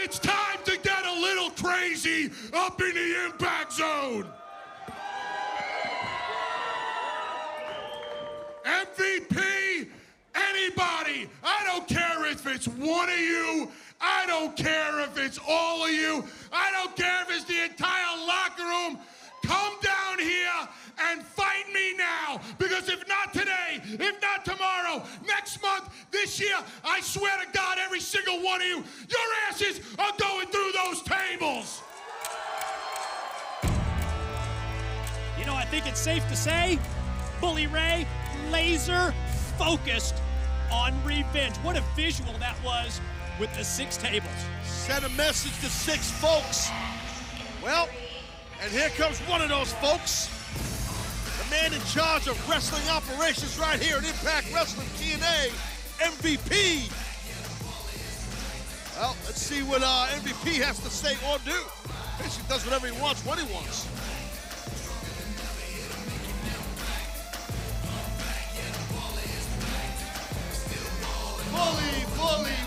It's time to get a little crazy up in the impact zone. MVP, anybody. I don't care if it's one of you. I don't care if it's all of you. I don't care if it's the entire locker room. Come down here and fight me now. Because if not today, if not tomorrow, next month, this year, I swear to God, every single one of you, your asses are going through those tables. You know, I think it's safe to say, Bully Ray, laser focused on revenge. What a visual that was with the 6 tables. Send a message to 6 folks. Well, and here comes one of those folks. The man in charge of wrestling operations right here at Impact Wrestling TNA, MVP. Well, let's see what MVP has to say or do. Basically does whatever he wants when he wants.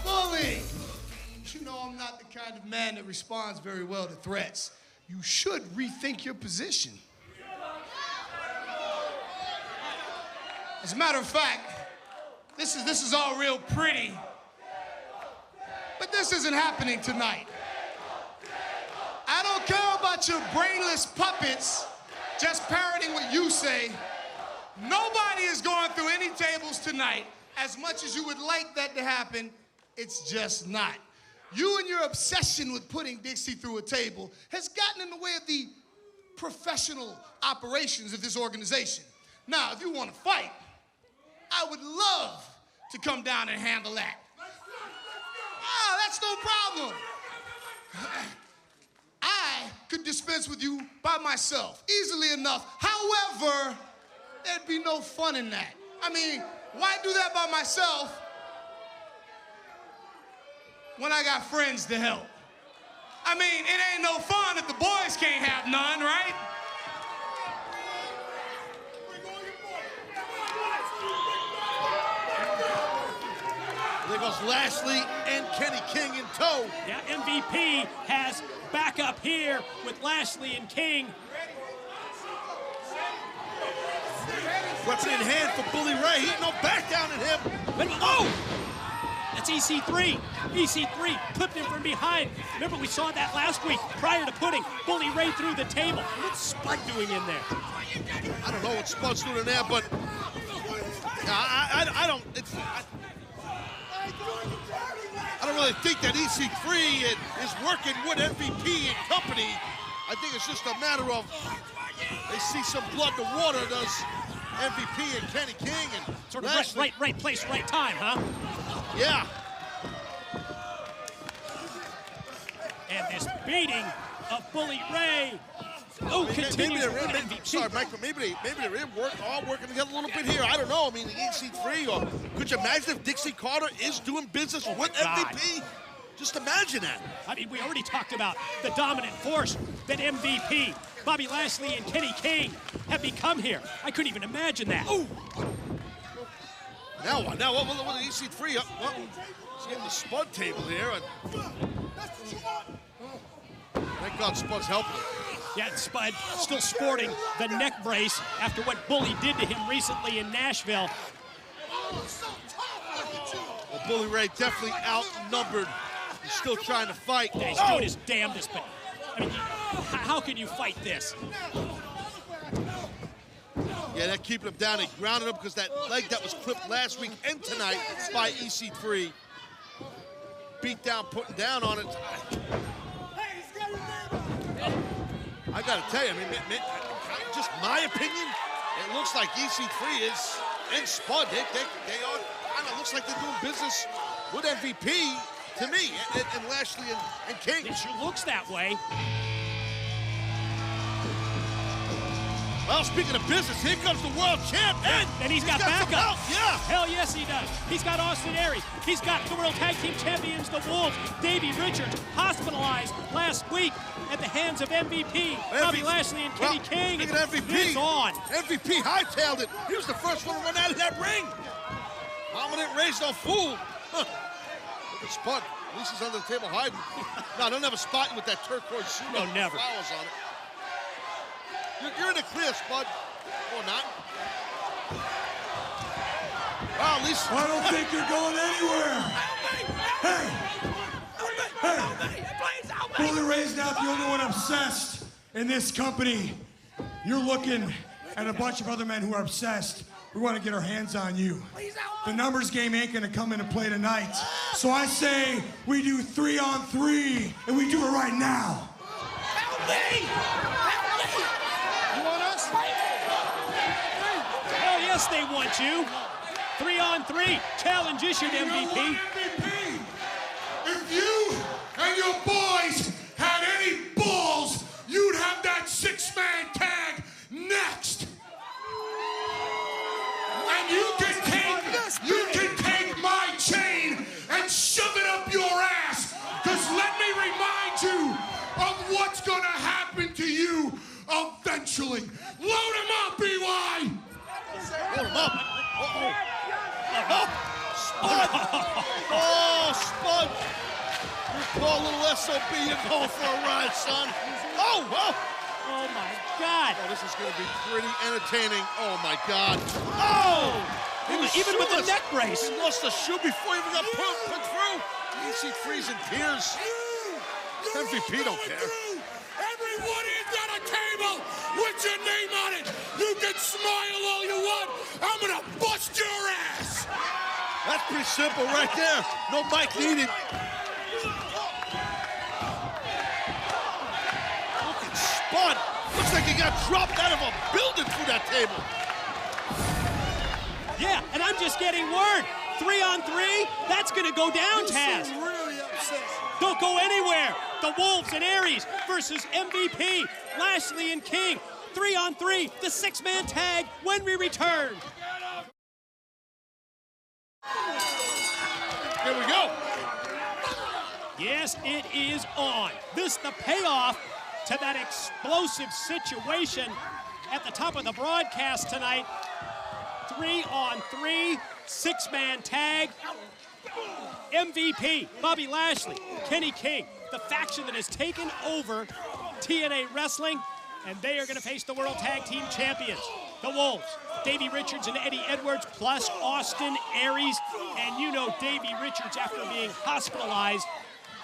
Bully! You know I'm not the kind of man that responds very well to threats. You should rethink your position. As a matter of fact, this is all real pretty, but this isn't happening tonight. I don't care about your brainless puppets just parroting what you say. Nobody is going through any tables tonight. As much as you would like that to happen, it's just not. You and your obsession with putting Dixie through a table has gotten in the way of the professional operations of this organization. Now, if you want to fight, I would love to come down and handle that. Ah, that's no problem. I could dispense with you by myself, easily enough. However, there'd be no fun in that. I mean, why do that by myself when I got friends to help? I mean, it ain't no fun if the boys can't have none, right? There goes Lashley and Kenny King in tow. Yeah, MVP has backup here with Lashley and King. Weapon in hand for Bully Ray. He no back down at him. Oh! That's EC3. EC3 clipped him from behind. Remember, we saw that last week prior to putting Bully Ray through the table. What's Spud doing in there? I don't know what Spud's doing in there, but I don't really think that EC3 is working with MVP and company. I think it's just a matter of they see some blood in the water, does MVP and Kenny King and sort of right place, right time, huh? Yeah. And this beating of Bully Ray. Oh, continues. Sorry, Michael. Maybe they're all working together a little bit here. I don't know. I mean, the EC3. Or could you imagine if Dixie Carter is doing business with MVP? Just imagine that. I mean, we already talked about the dominant force that MVP, Bobby Lashley, and Kenny King have become here. I couldn't even imagine that. Ooh. Now what? Now what? What the EC3 up? Well, he's getting the Spud table here. Thank God Spud's helping him. Yeah, Spud still sporting the neck brace after what Bully did to him recently in Nashville. Well, Bully Ray definitely outnumbered. He's still trying to fight. Yeah, he's doing his damnedest, but I mean, how can you fight this? Yeah, they're keeping him down. They grounded him because that leg that was clipped last week and tonight by EC3. Beat down, putting down on it. I gotta tell you, I mean, just my opinion, it looks like EC3 is and Spud. They are kind of looks like they're doing business with MVP to me, and Lashley and King. It sure looks that way. Well, speaking of business, here comes the world champ. And he's got backup. Yeah. Hell yes, he does. He's got Austin Aries. He's got the World Tag Team Champions, the Wolves. Davey Richards, hospitalized last week at the hands of MVP. Bobby Lashley and Kenny King. Speaking of MVP, it's on. MVP hightailed it. He was the first one to run out of that ring. Dominant raised no fool. Huh. Look at Spud. At least he's under the table hiding. No, they'll never spot you with that turquoise suit. No, never. Flowers on it. You're in the clear, Spud. Or not. Well, at least... I don't think you're going anywhere. Hey, Bully Ray's not the only one obsessed in this company. You're looking at a bunch of other men who are obsessed. We want to get our hands on you. The numbers game ain't gonna come into play tonight. So I say we do 3-on-3, and we do it right now. Help me! Help me! You want us? Oh, yes, they want you. 3-on-3. Challenge issued, MVP. If you and your boys had any balls, you'd have that 6-man tag next. And you can take my chain and shove it up your ass. Because let me remind you of what's gonna happen to you eventually. Load him up, BY! Load him up. Spud! Oh, Spud! You poor little SOB, you're going for a ride, son. Oh, well. Oh, my God. Oh, this is going to be pretty entertaining. Oh, my God. Oh! He Even with the neck brace. He lost the shoe before he even got put through. EC3's in tears. MVP don't care. Everyone is at a table with your name on it. You can smile all you want. I'm gonna bust your ass. That's pretty simple right there. No mic needed. Look at Spud. Looks like he got dropped out of a building through that table. Yeah, and I'm just getting word. 3-on-3, that's gonna go down, Taz. Really upset. Don't go anywhere. The Wolves and Aries versus MVP, Lashley and King. 3-on-3, the 6-man tag when we return. Here we go. Yes, it is on. This the payoff to that explosive situation at the top of the broadcast tonight. 3-on-3, 6-man tag. MVP, Bobby Lashley, Kenny King, the faction that has taken over TNA Wrestling, and they are going to face the World Tag Team Champions, the Wolves, Davey Richards and Eddie Edwards, plus Austin Aries. And you know Davey Richards, after being hospitalized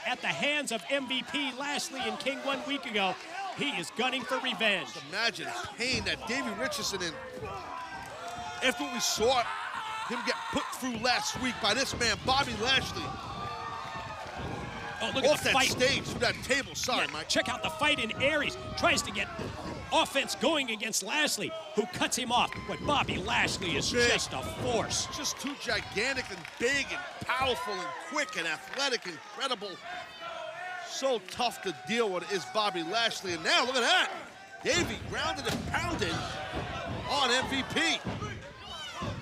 at the hands of MVP, Lashley, and King 1 week ago, he is gunning for revenge. Imagine the pain that Davey Richardson in. After what we saw him get put through last week by this man, Bobby Lashley. Oh, look off at the that fight. stage, through that table. Sorry, Yeah, Mike. check out the fight in Aries. Tries to get offense going against Lashley, who cuts him off. But Bobby Lashley is Big. just a force. Just too gigantic and big and powerful and quick and athletic, incredible. So tough to deal with is Bobby Lashley. And now, look at that. Davey grounded and pounded on MVP.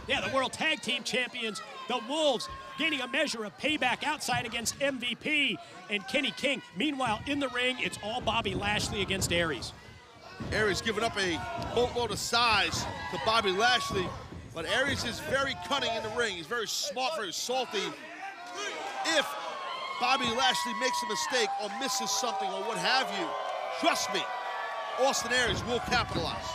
Yeah, the World Tag Team Champions, the Wolves, gaining a measure of payback outside against MVP and Kenny King. Meanwhile, in the ring, it's all Bobby Lashley against Aries. Aries giving up a boatload of size to Bobby Lashley, but Aries is very cunning in the ring. He's very smart, very salty. If Bobby Lashley makes a mistake or misses something or what have you, trust me, Austin Aries will capitalize.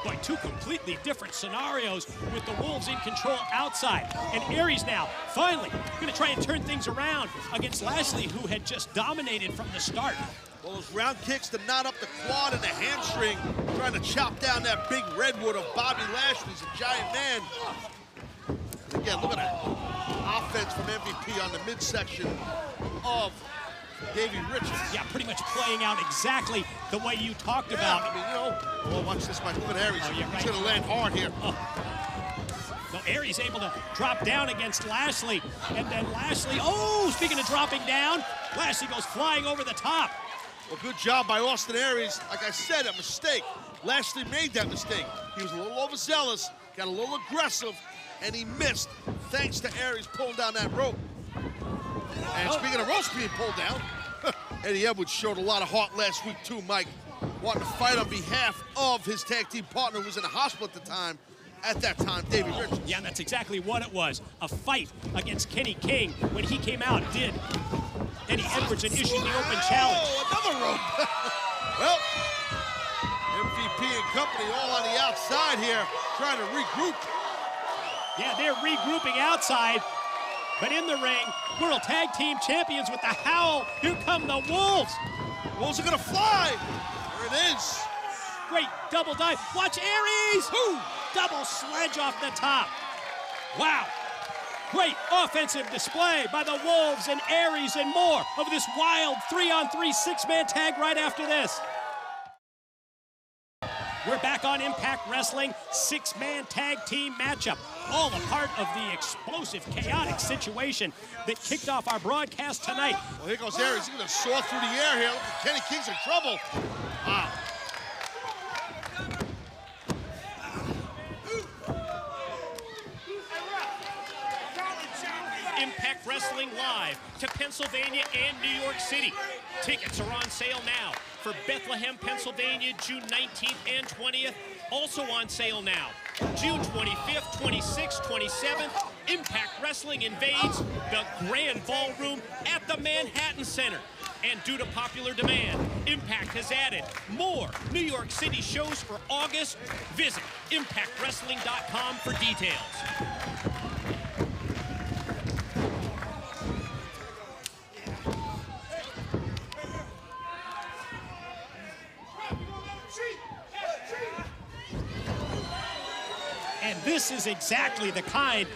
Boy, two completely different scenarios with the Wolves in control outside. And Aries now, finally, going to try and turn things around against Lashley, who had just dominated from the start. Well, those round kicks to knot up the quad and the hamstring, trying to chop down that big redwood of Bobby Lashley. He's a giant man. And again, look at that offense from MVP on the midsection of Davey Richards. Yeah, pretty much playing out exactly the way you talked about. I mean, you know, well, watch this, Mike. Look at Aries. Oh, you're right. He's going to land hard here. So Aries able to drop down against Lashley. And then Lashley, oh, speaking of dropping down, Lashley goes flying over the top. Well, good job by Austin Aries. Like I said, a mistake. Lashley made that mistake. He was a little overzealous, got a little aggressive, and he missed thanks to Aries pulling down that rope. And speaking of ropes being pulled down, Eddie Edwards showed a lot of heart last week too, Mike. Wanting to fight on behalf of his tag team partner who was in the hospital at that time, Davey Richards. Yeah, and that's exactly what it was. A fight against Kenny King when he came out, did Eddie Edwards and issued the open challenge. Oh, another rope. Well, MVP and company all on the outside here, trying to regroup. Yeah, they're regrouping outside, but in the ring, World Tag Team Champions with the howl. Here come the Wolves. Wolves are gonna fly. There it is. Great double dive. Watch Aries. Woo. Double sledge off the top. Wow. Great offensive display by the Wolves and Aries and more of this wild 3-on-3 six-man tag right after this. We're back on Impact Wrestling, six-man tag team matchup. All a part of the explosive, chaotic situation that kicked off our broadcast tonight. Well, here goes Aries. He's gonna soar through the air here. Look at Kenny King's in trouble. Wow. Impact Wrestling live to Pennsylvania and New York City. Tickets are on sale now for Bethlehem, Pennsylvania, June 19th and 20th. Also on sale now, June 25th, 26th, 27th. Impact Wrestling invades the Grand Ballroom at the Manhattan Center. And due to popular demand, Impact has added more New York City shows for August. Visit ImpactWrestling.com for details. And this is exactly the kind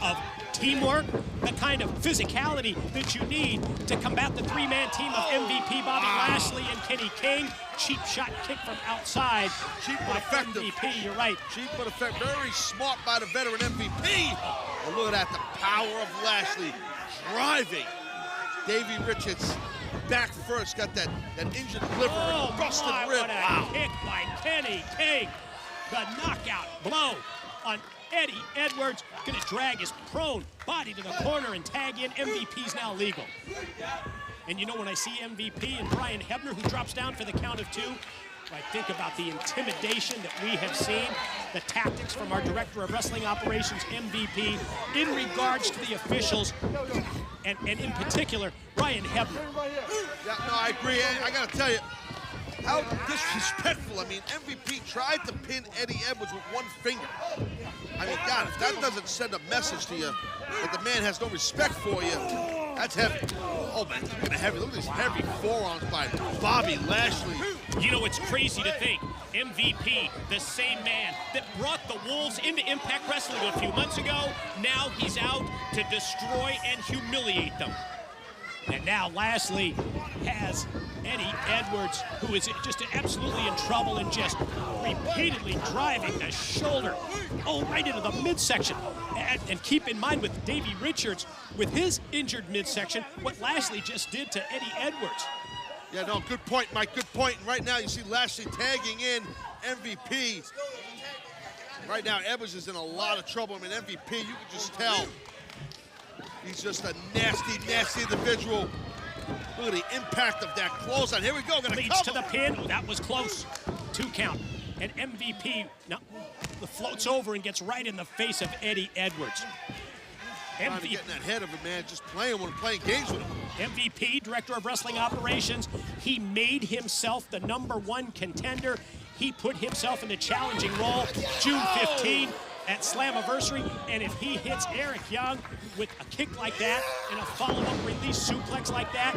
of teamwork, the kind of physicality that you need to combat the three-man team of MVP Bobby Lashley and Kenny King. Cheap shot kick from outside. Cheap but effective. MVP, you're right. Cheap but effective. Very smart by the veteran MVP. And look at that, the power of Lashley driving Davey Richards back first. Got that injured liver and busted rib. What a kick by Kenny King. The knockout blow on Eddie Edwards. Gonna drag his prone body to the corner and tag in. MVP's now legal. And you know, when I see MVP and Brian Hebner, who drops down for the count of two, I think about the intimidation that we have seen, the tactics from our Director of Wrestling Operations, MVP, in regards to the officials, and in particular, Brian Hebner. Yeah, no, I agree. I gotta tell you, how disrespectful. I mean, MVP tried to pin Eddie Edwards with one finger. I mean, God, if that doesn't send a message to you that the man has no respect for you, that's heavy. Oh, man, look at the heavy. Look at these heavy forearms by Bobby Lashley. You know, it's crazy to think MVP, the same man that brought the Wolves into Impact Wrestling a few months ago, now he's out to destroy and humiliate them. And now Lashley has Eddie Edwards, who is just absolutely in trouble and just repeatedly driving the shoulder, right into the midsection. And keep in mind with Davey Richards, with his injured midsection, what Lashley just did to Eddie Edwards. Yeah, no, good point, Mike, good point. And right now you see Lashley tagging in MVP. Right now Edwards is in a lot of trouble. I mean, MVP, you can just tell. He's just a nasty, nasty individual. Look at the impact of that clothesline. Here we go. Gonna leads to the pin. Oh, that was close. 2 count. And MVP now floats over and gets right in the face of Eddie Edwards. Trying to get in that head of him, man. Just playing games with him. MVP, Director of Wrestling Operations. He made himself the #1 contender. He put himself in the challenging role June 15. At Slammiversary, and if he hits Eric Young with a kick like that and a follow-up release suplex like that,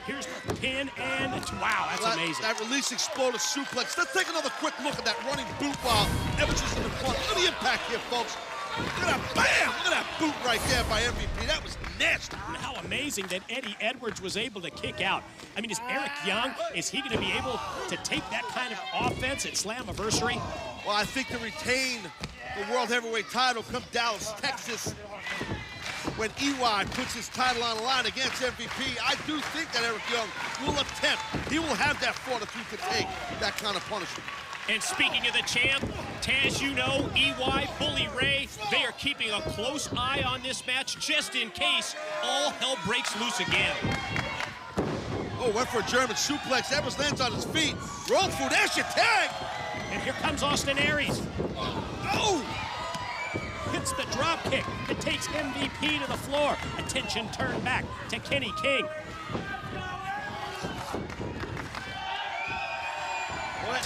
here's the pin, and it's, wow, that's amazing. That release exploded suplex. Let's take another quick look at that running boot while Edwards is in the front. Look at the impact here, folks. Look at that, bam! Look at that boot right there by MVP. That was nasty. How amazing that Eddie Edwards was able to kick out. I mean, is Eric Young, is he going to be able to take that kind of offense at Slammiversary? Well, I think to retain the World Heavyweight title come Dallas, Texas, when EY puts his title on the line against MVP. I do think that Eric Young will attempt. He will have that fortitude to take that kind of punishment. And speaking of the champ, Taz, you know, EY, Bully Ray, they are keeping a close eye on this match just in case all hell breaks loose again. Oh, went for a German suplex. Edwards lands on his feet. Roll through, there's your tag. And here comes Austin Aries. Oh! hits the drop kick. It takes MVP to the floor. Attention turned back to Kenny King.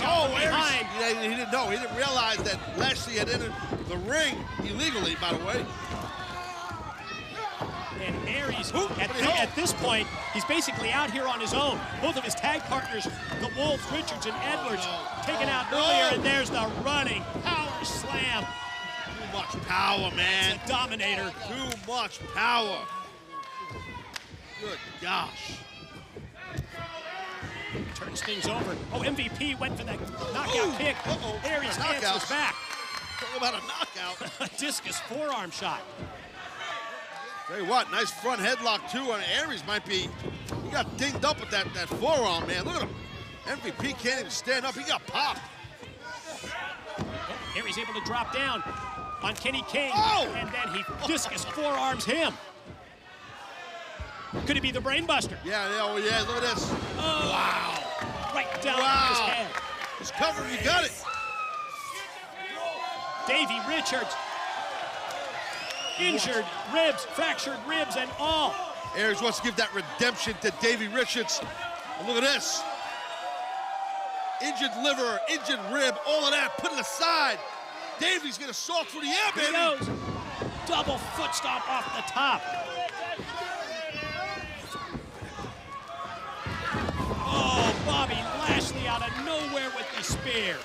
Oh, Aries, he didn't know. He didn't realize that Lashley had entered the ring illegally, by the way. And Aries, at this point, he's basically out here on his own. Both of his tag partners, the Wolves, Richards and Edwards, taken out earlier, and there's the running power slam. Too much power, man. The Dominator. Too much power. Good gosh. Turns things over. Oh, MVP went for that knockout kick. Aries answers back. Talk about a knockout. A discus forearm shot. Tell you what, nice front headlock too. And Aries might be, he got dinged up with that forearm, man. Look at him. MVP can't even stand up. He got popped. Aries able to drop down on Kenny King. Oh! And then he discus forearms him. Could it be the brainbuster? Yeah, oh yeah, look at this. Oh, wow. Right down on his head. He's covered, you got it. Davey Richards. Injured ribs, fractured ribs and all. Aries wants to give that redemption to Davey Richards. And look at this. Injured liver, injured rib, all of that, put it aside. Davey's gonna soar through the air, baby. He goes. Double foot stomp off the top. Oh, Bobby Lashley out of nowhere with the spear.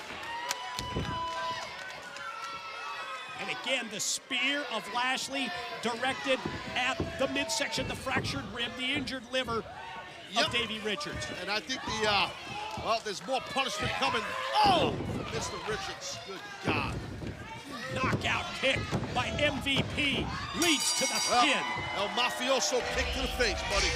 And again, the spear of Lashley directed at the midsection, the fractured rib, the injured liver of Davey Richards. And I think well, there's more punishment coming. Oh, Mr. Richards, good God. Knockout kick by MVP leads to the pin. El Mafioso kick to the face, buddy.